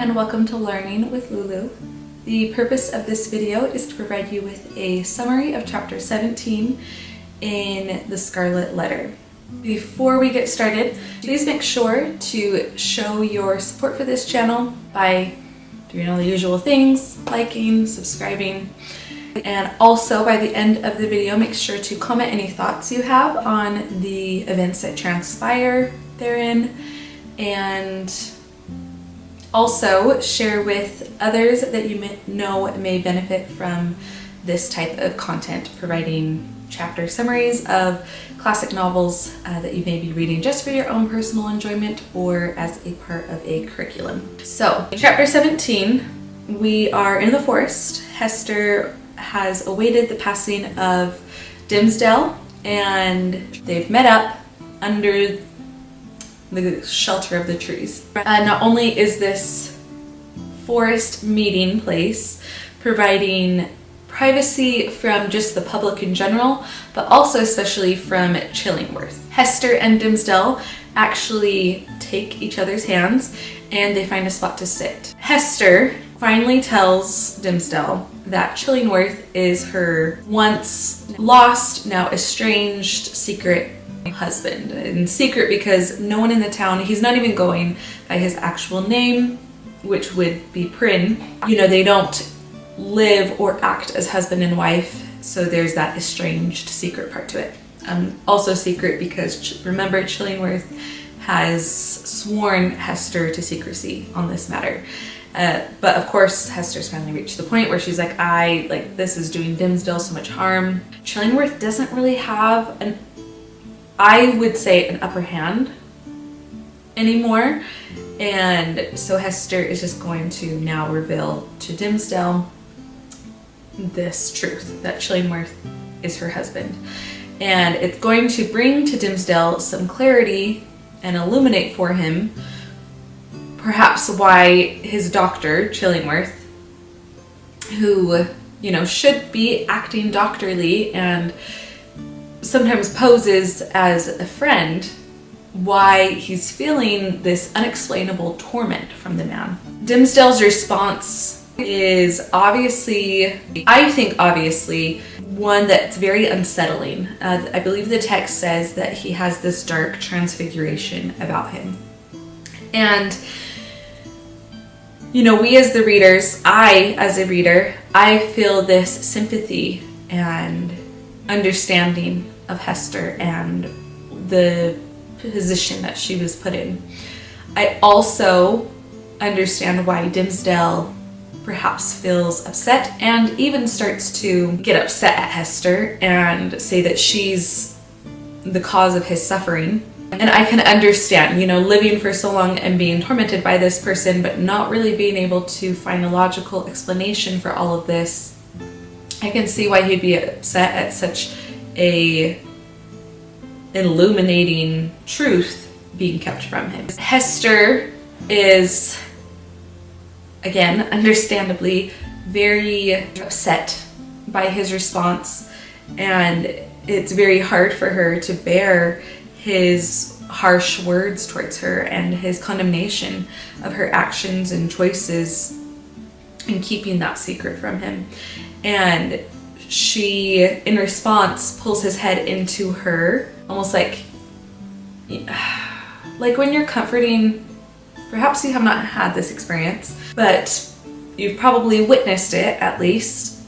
and welcome to Learning with Lulu. The purpose of this video is to provide you with a summary of chapter 17 in the Scarlet letter. Before we get started, please make sure to show your support for this channel by doing all the usual things, liking, subscribing, and also by the end of the video make sure to comment any thoughts you have on the events that transpire therein, and also share with others that you may benefit from this type of content, providing chapter summaries of classic novels that you may be reading just for your own personal enjoyment or as a part of a curriculum. So, in chapter 17, we are in the forest. Hester has awaited the passing of Dimmesdale, and they've met up under the shelter of the trees. Not only is this forest meeting place providing privacy from just the public in general, but also especially from Chillingworth. Hester and Dimmesdale actually take each other's hands and they find a spot to sit. Hester finally tells Dimmesdale that Chillingworth is her once lost, now estranged secret husband. And secret because no one in the town, he's not even going by his actual name, which would be Prynne. You know, they don't live or act as husband and wife, so there's that estranged secret part to it. Also secret because remember, Chillingworth has sworn Hester to secrecy on this matter. But of course, Hester's finally reached the point where she's like, this is doing Dimmesdale so much harm. Chillingworth doesn't really have I would say an upper hand anymore. And so Hester is just going to now reveal to Dimmesdale this truth, that Chillingworth is her husband. And it's going to bring to Dimmesdale some clarity and illuminate for him perhaps why his doctor, Chillingworth, who, you know, should be acting doctorly and sometimes poses as a friend, why he's feeling this unexplainable torment from the man. Dimmesdale's response is obviously, I think obviously, one that's very unsettling. I believe the text says that he has this dark transfiguration about him. And, you know, we as the readers, I as a reader, I feel this sympathy and understanding of Hester and the position that she was put in. I also understand why Dimmesdale perhaps feels upset and even starts to get upset at Hester and say that she's the cause of his suffering. And I can understand, you know, living for so long and being tormented by this person but not really being able to find a logical explanation for all of this. I can see why he'd be upset at such a illuminating truth being kept from him. Hester is, again, understandably very upset by his response, and it's very hard for her to bear his harsh words towards her and his condemnation of her actions and choices in keeping that secret from him. And she, in response, pulls his head into her, almost like when you're comforting, perhaps you have not had this experience, but you've probably witnessed it at least,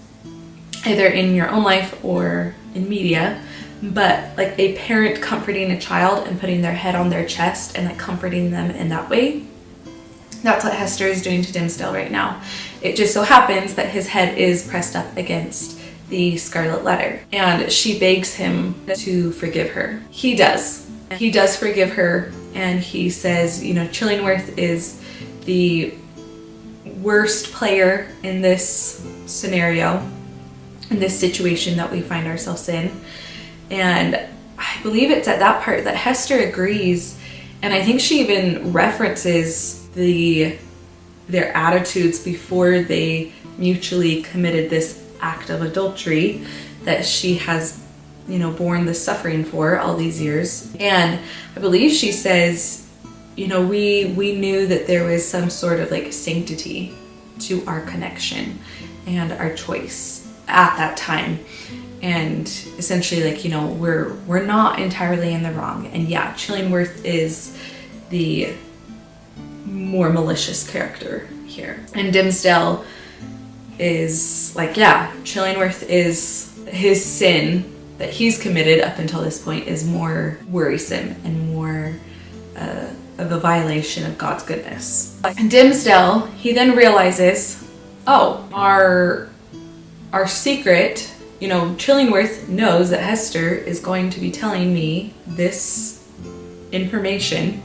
either in your own life or in media, but like a parent comforting a child and putting their head on their chest and like comforting them in that way. That's what Hester is doing to Dimmesdale right now. It just so happens that his head is pressed up against the Scarlet letter, and she begs him to forgive her. He does. He does forgive her, and he says, you know, Chillingworth is the worst player in this scenario, in this situation that we find ourselves in. And I believe it's at that part that Hester agrees, and I think she even references their attitudes before they mutually committed this act of adultery that she has, you know, borne the suffering for all these years. And I believe she says, you know, we knew that there was some sort of like sanctity to our connection and our choice at that time. And essentially, like, you know, we're not entirely in the wrong. And yeah, Chillingworth is the more malicious character here. And Dimmesdale is like, yeah, Chillingworth is his sin that he's committed up until this point is more worrisome and more of a violation of God's goodness. And Dimmesdale, he then realizes, oh, our secret, you know, Chillingworth knows that Hester is going to be telling me this information,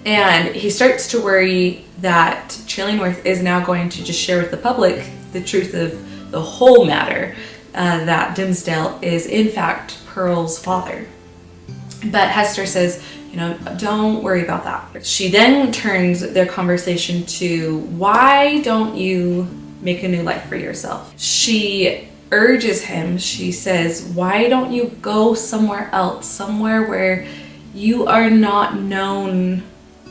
and he starts to worry that Chillingworth is now going to just share with the public the truth of the whole matter, that Dimmesdale is in fact Pearl's father. But Hester says, you know, don't worry about that. She then turns their conversation to, why don't you make a new life for yourself? She urges him, she says, why don't you go somewhere else, somewhere where you are not known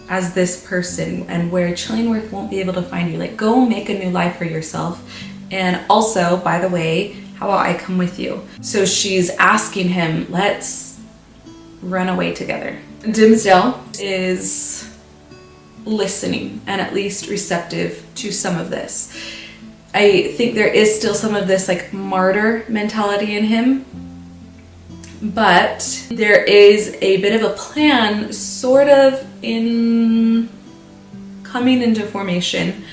as this person and where Chillingworth won't be able to find you. Like, go make a new life for yourself. And also, by the way, how about I come with you? So she's asking him, let's run away together. Dimmesdale is listening and at least receptive to some of this. I think there is still some of this like martyr mentality in him, but there is a bit of a plan sort of in coming into formation,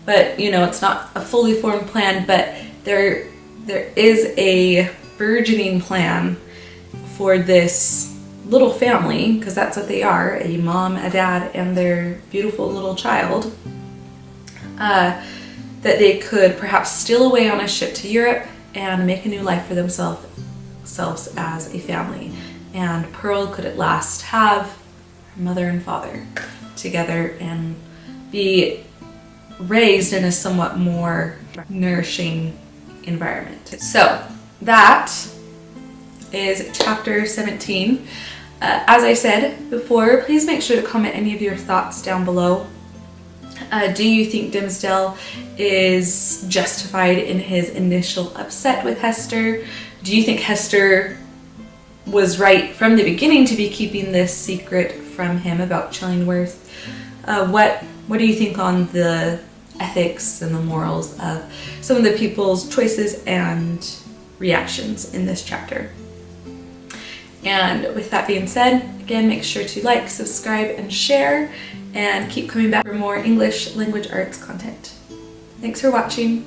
but you know, it's not a fully formed plan, but there is a burgeoning plan for this little family, because that's what they are, a mom, a dad, and their beautiful little child, that they could perhaps steal away on a ship to Europe and make a new life for themselves as a family. And Pearl could at last have her mother and father together and be raised in a somewhat more nourishing environment. So that is chapter 17. As I said before, please make sure to comment any of your thoughts down below. Do you think Dimmesdale is justified in his initial upset with Hester? Do you think Hester was right from the beginning to be keeping this secret from him about Chillingworth? What do you think on the ethics and the morals of some of the people's choices and reactions in this chapter? And with that being said, again, make sure to like, subscribe, and share, and keep coming back for more English language arts content. Thanks for watching.